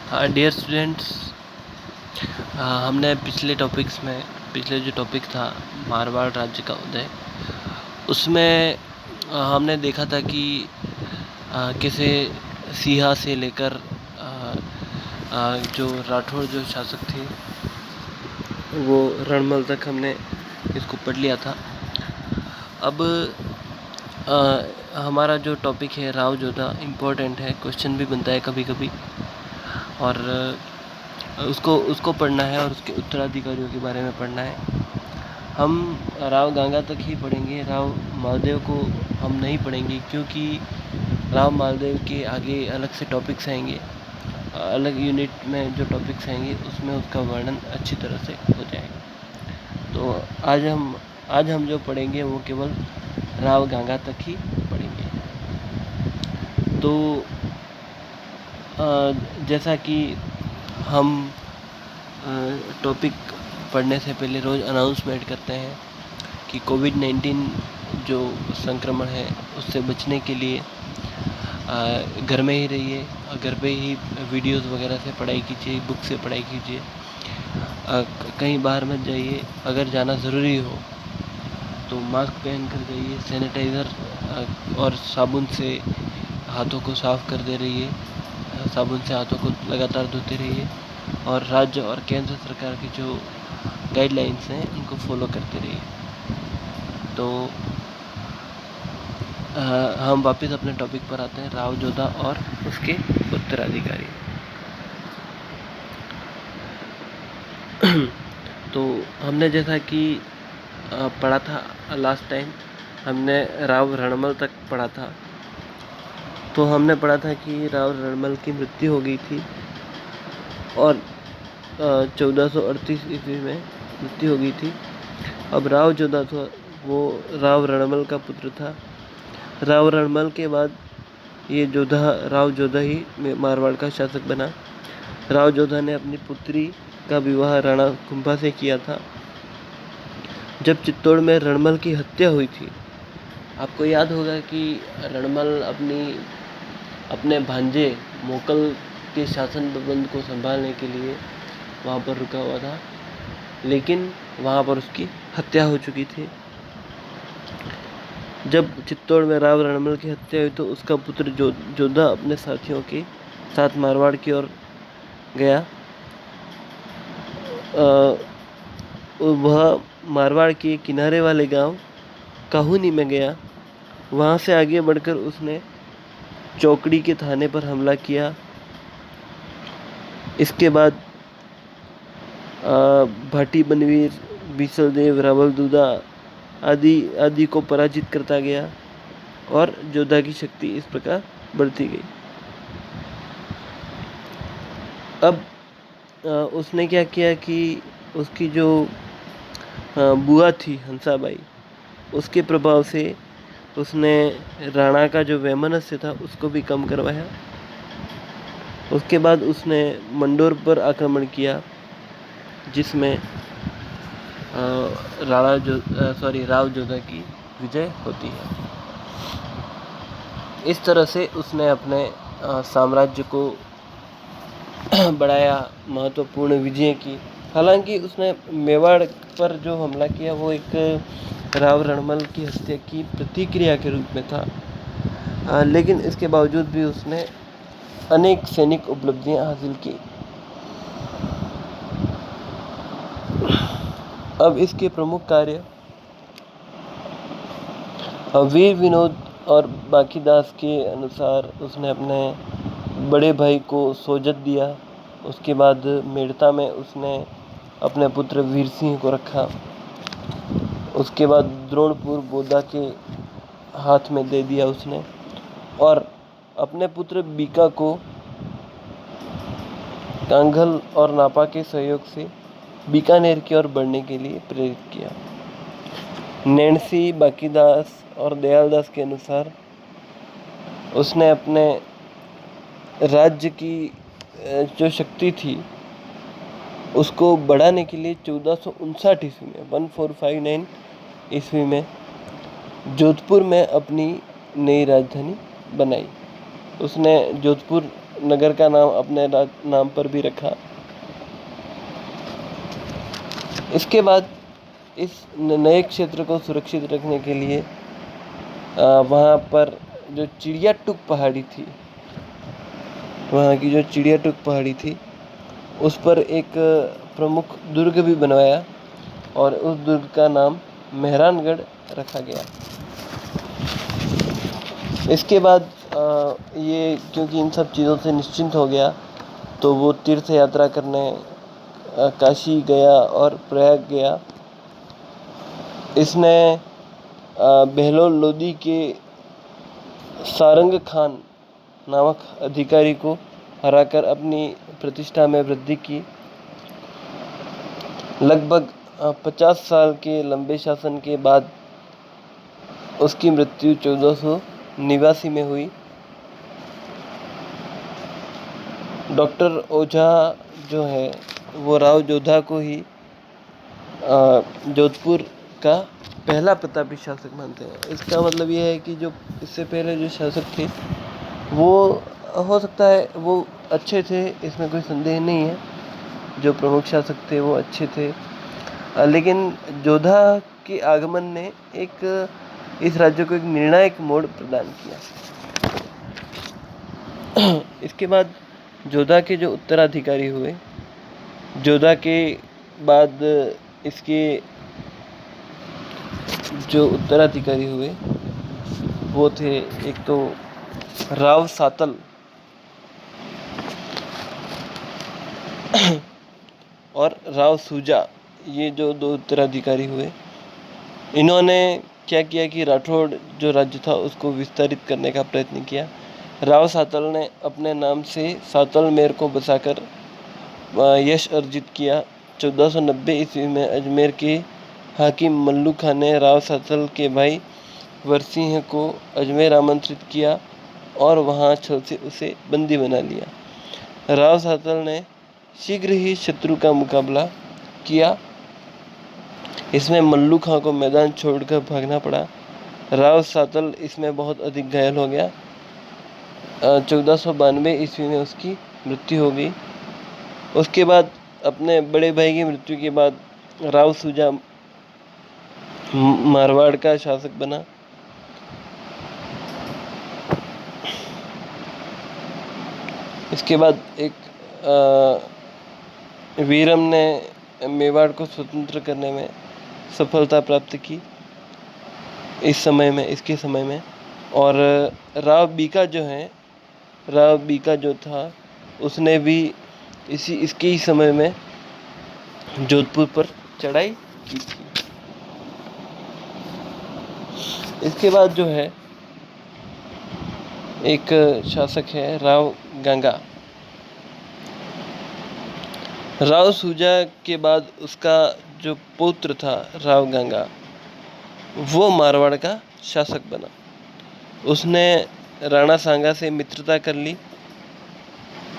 हाँ dear students, हमने पिछले जो टॉपिक था मारवाड़ राज्य का उदय, उसमें हमने देखा था कि कैसे सिहा से लेकर जो राठौड़ जो शासक थे वो रणमल तक हमने इसको पढ़ लिया था। अब हमारा जो टॉपिक है राव जोधा इम्पोर्टेंट है, क्वेश्चन भी बनता है कभी कभी, और उसको पढ़ना है और उसके उत्तराधिकारियों के बारे में पढ़ना है। हम राव गंगा तक ही पढ़ेंगे, राव मालदेव को हम नहीं पढ़ेंगे क्योंकि राव मालदेव के आगे अलग से टॉपिक्स आएंगे, अलग यूनिट में जो टॉपिक्स आएंगे उसमें उसका वर्णन अच्छी तरह से हो जाएगा। तो आज हम जो पढ़ेंगे वो केवल राव गंगा तक ही पढ़ेंगे। तो जैसा कि हम टॉपिक पढ़ने से पहले रोज़ अनाउंसमेंट करते हैं कि कोविड-19 जो संक्रमण है उससे बचने के लिए घर में ही रहिए, घर पे ही वीडियोस वगैरह से पढ़ाई कीजिए, बुक से पढ़ाई कीजिए, कहीं बाहर मत जाइए। अगर जाना ज़रूरी हो तो मास्क पहन कर जाइए, सैनिटाइज़र और साबुन से हाथों को साफ़ करते रहिए, साबुन से हाथों को लगातार धोते रहिए, और राज्य और केंद्र सरकार की जो गाइडलाइंस हैं उनको फॉलो करते रहिए। तो हम वापस अपने टॉपिक पर आते हैं, राव जोधा और उसके उत्तराधिकारी। तो हमने जैसा कि पढ़ा था लास्ट टाइम, हमने राव रणमल तक पढ़ा था। तो हमने पढ़ा था कि राव रणमल की मृत्यु हो गई थी और 1438 ईस्वी में मृत्यु हो गई थी। अब राव जोधा था, वो राव रणमल का पुत्र था। राव रणमल के बाद ये राव जोधा ही मारवाड़ का शासक बना। राव जोधा ने अपनी पुत्री का विवाह राणा कुंभा से किया था। जब चित्तौड़ में रणमल की हत्या हुई थी, आपको याद होगा कि रणमल अपने भांजे मोकल के शासन प्रबंध को संभालने के लिए वहाँ पर रुका हुआ था, लेकिन वहाँ पर उसकी हत्या हो चुकी थी। जब चित्तौड़ में राव रणमल की हत्या हुई तो उसका पुत्र जोधा अपने साथियों के साथ मारवाड़ की ओर गया। वह मारवाड़ के किनारे वाले गांव काहुनी में गया। वहां से आगे बढ़कर उसने चौकड़ी के थाने पर हमला किया। इसके बाद भाटी बनवीर, बीसलदेव, रावल दूधा आदि को पराजित करता गया और जोधा की शक्ति इस प्रकार बढ़ती गई। अब उसने क्या किया कि उसकी जो बुआ थी हंसाबाई, उसके प्रभाव से उसने राणा का जो वैमनस्य था उसको भी कम करवाया। उसके बाद उसने मंडोर पर आक्रमण किया, जिसमें राव जोधा की विजय होती है। इस तरह से उसने अपने साम्राज्य को बढ़ाया, महत्वपूर्ण विजय की। हालांकि उसने मेवाड़ पर जो हमला किया वो एक राव रणमल की हत्या की प्रतिक्रिया के रूप में था, लेकिन इसके बावजूद भी उसने अनेक सैनिक उपलब्धियां हासिल की। अब इसके प्रमुख कार्य वीर विनोद और बाकीदास के अनुसार उसने अपने बड़े भाई को सोजत दिया। उसके बाद मेड़ता में उसने अपने पुत्र वीर सिंह को रखा। उसके बाद द्रोणपुर बोदा के हाथ में दे दिया उसने, और अपने पुत्र बीका को कांगल और नापा के सहयोग से बीकानेर की ओर बढ़ने के लिए प्रेरित किया। नैणसी, बाकीदास और दयालदास के अनुसार उसने अपने राज्य की जो शक्ति थी उसको बढ़ाने के लिए 1459 ईस्वी में 1459 ईस्वी में जोधपुर में अपनी नई राजधानी बनाई। उसने जोधपुर नगर का नाम अपने नाम पर भी रखा। इसके बाद इस नए क्षेत्र को सुरक्षित रखने के लिए वहाँ पर जो चिड़िया टूक पहाड़ी थी, वहाँ की जो चिड़िया टूक पहाड़ी थी, उस पर एक प्रमुख दुर्ग भी बनवाया और उस दुर्ग का नाम मेहरानगढ़ रखा गया। इसके बाद ये क्योंकि इन सब चीज़ों से निश्चिंत हो गया तो वो तीर्थ यात्रा करने काशी गया और प्रयाग गया। इसने बहलोल लोदी के सारंग खान नामक अधिकारी को हराकर अपनी प्रतिष्ठा में वृद्धि की। लगभग 50 साल के लंबे शासन के बाद उसकी मृत्यु 1489 में हुई। डॉक्टर ओझा जो है वो राव जोधा को ही जोधपुर का पहला प्रतापी शासक मानते हैं। इसका मतलब ये है कि जो इससे पहले जो शासक थे वो हो सकता है वो अच्छे थे, इसमें कोई संदेह नहीं है। जो प्रमुख शासक थे वो अच्छे थे, लेकिन जोधा के आगमन ने इस राज्य को एक निर्णायक मोड़ प्रदान किया। इसके बाद जोधा के जो उत्तराधिकारी हुए, जोधा के बाद इसके जो उत्तराधिकारी हुए वो थे एक तो राव सातल और राव सूजा। ये जो दो उत्तराधिकारी हुए, इन्होंने क्या किया कि राठौड़ जो राज्य था उसको विस्तारित करने का प्रयत्न किया। राव सातल ने अपने नाम से सातल मेर को बसाकर यश अर्जित किया। 1490 ईस्वी में अजमेर के हाकिम मल्लू खान ने राव सातल के भाई वरसिंह को अजमेर आमंत्रित किया और वहां छल से उसे बंदी बना लिया। राव सातल ने शीघ्र ही शत्रु का मुकाबला किया। इसमें मल्लू खां को मैदान छोड़कर भागना पड़ा। राव सातल इसमें बहुत अधिक घायल हो गया। 1492 ईस्वी में उसकी मृत्यु हो गई। उसके बाद अपने बड़े भाई की मृत्यु के बाद राव सूजा मारवाड़ का शासक बना। इसके बाद एक वीरम ने मेवाड़ को स्वतंत्र करने में सफलता प्राप्त की इसके समय में। और राव बीका जो था उसने भी इसके ही समय में जोधपुर पर चढ़ाई की थी। इसके बाद जो है एक शासक है राव गंगा। राव सूजा के बाद उसका जो पुत्र था राव गंगा, वो मारवाड़ का शासक बना। उसने राणा सांगा से मित्रता कर ली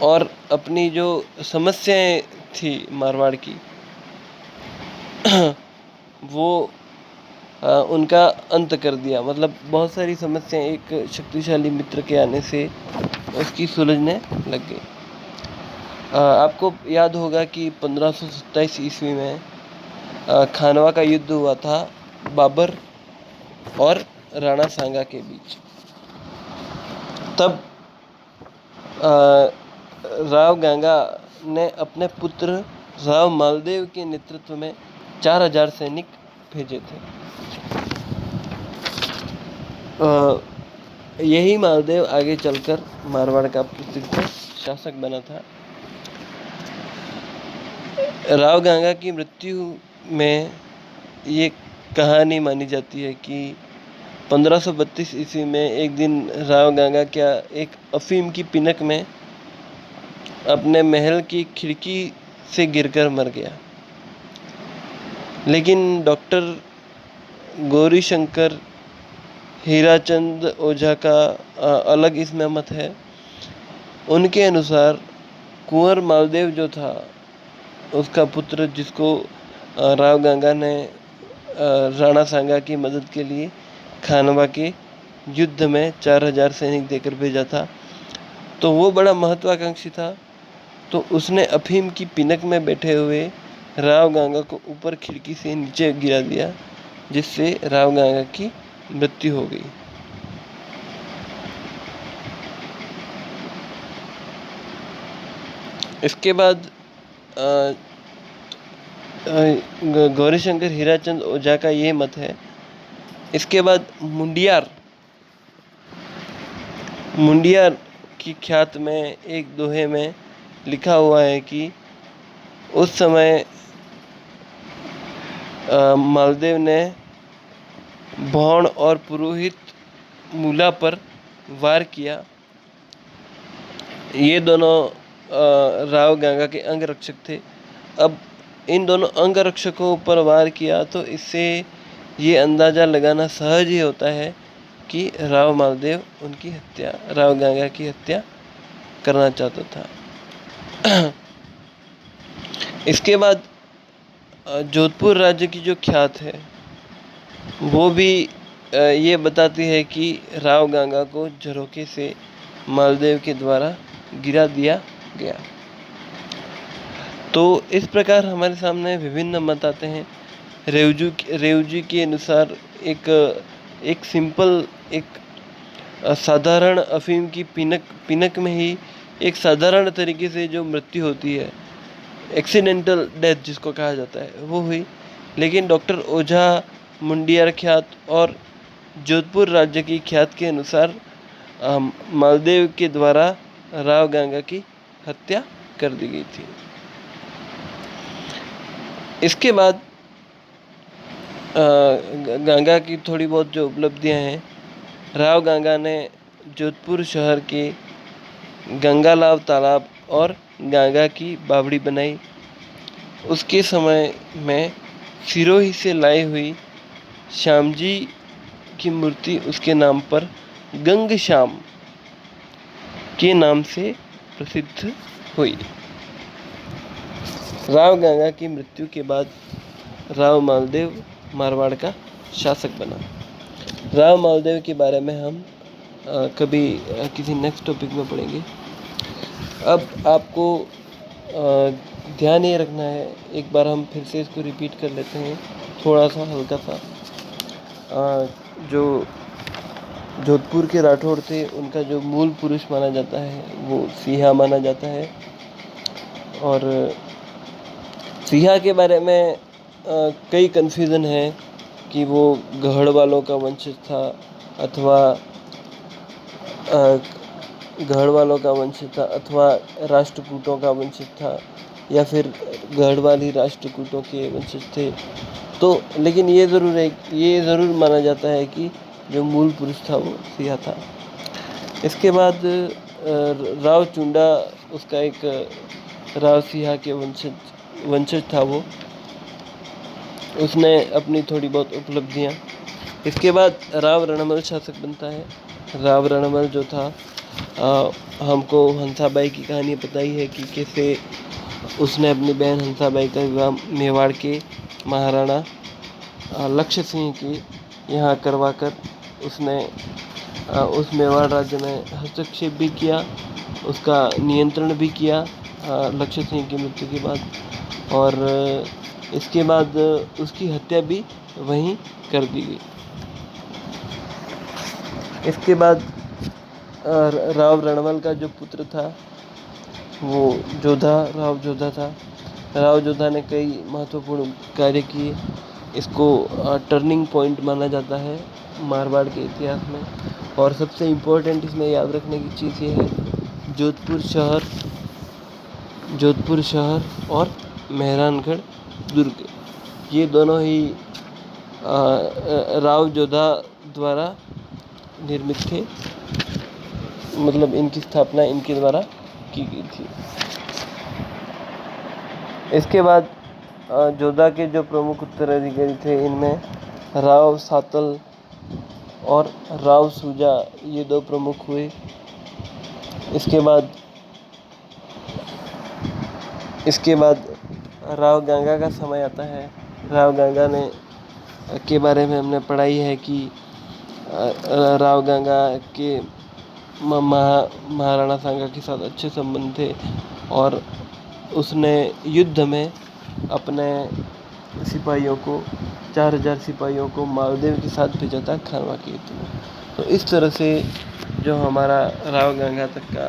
और अपनी जो समस्याएं थी मारवाड़ की वो उनका अंत कर दिया। मतलब बहुत सारी समस्याएं एक शक्तिशाली मित्र के आने से उसकी सुलझने लग गई। आपको याद होगा कि 1527 ईस्वी में खानवा का युद्ध हुआ था बाबर और राणा सांगा के बीच। तब राव गंगा ने अपने पुत्र राव मालदेव के नेतृत्व में 4000 सैनिक भेजे थे। यही मालदेव आगे चलकर मारवाड़ का प्रसिद्ध शासक बना था। राव गंगा की मृत्यु में ये कहानी मानी जाती है कि 1532 ईस्वी में एक दिन राव गंगा क्या एक अफीम की पिनक में अपने महल की खिड़की से गिरकर मर गया। लेकिन डॉक्टर गौरी शंकर हीराचंद ओझा का अलग इसमें मत है। उनके अनुसार कुंवर मालदेव जो था उसका पुत्र, जिसको राव गंगा ने राणा सांगा की मदद के लिए खानवा के युद्ध में 4000 सैनिक देकर भेजा था, तो वो बड़ा महत्वाकांक्षी था, तो उसने अफीम की पिनक में बैठे हुए राव गांगा को ऊपर खिड़की से नीचे गिरा दिया, जिससे राव गांगा की मृत्यु हो गई। इसके बाद गौरीशंकर हीराचंद ओझा का ये मत है। इसके बाद मुंडियार की ख्यात में एक दोहे में लिखा हुआ है कि उस समय मालदेव ने भौण और पुरोहित मूला पर वार किया। ये दोनों राव गांगा के अंगरक्षक थे। अब इन दोनों अंगरक्षकों पर वार किया तो इससे ये अंदाज़ा लगाना सहज ही होता है कि राव मालदेव राव गांगा की हत्या करना चाहता था। इसके बाद जोधपुर राज्य की जो ख्यात है वो भी ये बताती है कि राव गांगा को झरोखे से मालदेव के द्वारा गिरा दिया गया। तो इस प्रकार हमारे सामने विभिन्न मत आते हैं। रेवजी के अनुसार एक सिंपल साधारण अफीम की पिनक में ही एक साधारण तरीके से जो मृत्यु होती है, एक्सीडेंटल डेथ जिसको कहा जाता है, वो हुई। लेकिन डॉक्टर ओझा, मुंडियार ख्यात और जोधपुर राज्य की ख्यात के अनुसार मालदेव के द्वारा राव गांगा की हत्या कर दी गई थी। इसके बाद गांगा की थोड़ी बहुत जो उपलब्धियां हैं, राव गांगा ने जोधपुर शहर के गंगालाव तालाब और गांगा की बावड़ी बनाई। उसके समय में सिरोही से लाई हुई श्याम जी की मूर्ति उसके नाम पर गंग श्याम के नाम से प्रसिद्ध हुई। राव गांगा की मृत्यु के बाद राव मालदेव मारवाड़ का शासक बना। राव मालदेव के बारे में हम कभी किसी नेक्स्ट टॉपिक में पढ़ेंगे। अब आपको ध्यान ये रखना है, एक बार हम फिर से इसको रिपीट कर लेते हैं, थोड़ा सा हल्का सा। जो जोधपुर के राठौड़ थे, उनका जो मूल पुरुष माना जाता है वो सिंहा माना जाता है। और सिंहा के बारे में कई कन्फ्यूज़न है कि वो गढ़ वालों का वंशज था अथवा राष्ट्रकूटों का वंशज था, या फिर गढ़वाली राष्ट्रकूटों के वंशज थे। तो लेकिन ये ज़रूर माना जाता है कि जो मूल पुरुष था वो सिंहा था। इसके बाद राव चुंडा, उसका एक राव सिंहा के वंशज था वो, उसने अपनी थोड़ी बहुत उपलब्धियाँ। इसके बाद राव रणमल शासक बनता है। राव रणमल जो था, हमको हंसाबाई की कहानी पता ही है कि कैसे उसने अपनी बहन हंसाबाई का विवाह मेवाड़ के महाराणा लक्ष्य सिंह की यहाँ करवाकर उसने उस मेवाड़ राज्य में हस्तक्षेप भी किया, उसका नियंत्रण भी किया लक्ष्य सिंह की मृत्यु के बाद, और इसके बाद उसकी हत्या भी वहीं कर दी गई। इसके बाद राव रणमल का जो पुत्र था वो राव जोधा था। राव जोधा ने कई महत्वपूर्ण कार्य किए। इसको टर्निंग पॉइंट माना जाता है मारवाड़ के इतिहास में। और सबसे इम्पोर्टेंट इसमें याद रखने की चीज़ ये है, जोधपुर शहर और मेहरानगढ़ दुर्ग, ये दोनों ही राव जोधा द्वारा निर्मित थे, मतलब इनकी स्थापना इनके द्वारा की गई थी। इसके बाद जोधा के जो प्रमुख उत्तराधिकारी थे, इनमें राव सातल और राव सूजा, ये दो प्रमुख हुए। इसके बाद राव गांगा का समय आता है। राव गांगा ने के बारे में हमने पढ़ाई है कि राव गांगा के महाराणा सांगा के साथ अच्छे संबंध थे और उसने युद्ध में अपने सिपाहियों को 4000 सिपाहियों को मालदेव के साथ भेजा था खानवा के युद्ध में। तो इस तरह से जो हमारा राव गंगा तक का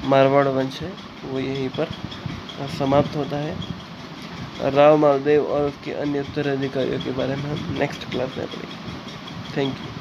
मारवाड़ वंश है वो यहीं पर समाप्त होता है। राव मालदेव और उसके अन्य उत्तराधिकारियों के बारे में हम नेक्स्ट क्लास में पढ़ेंगे। Thank you.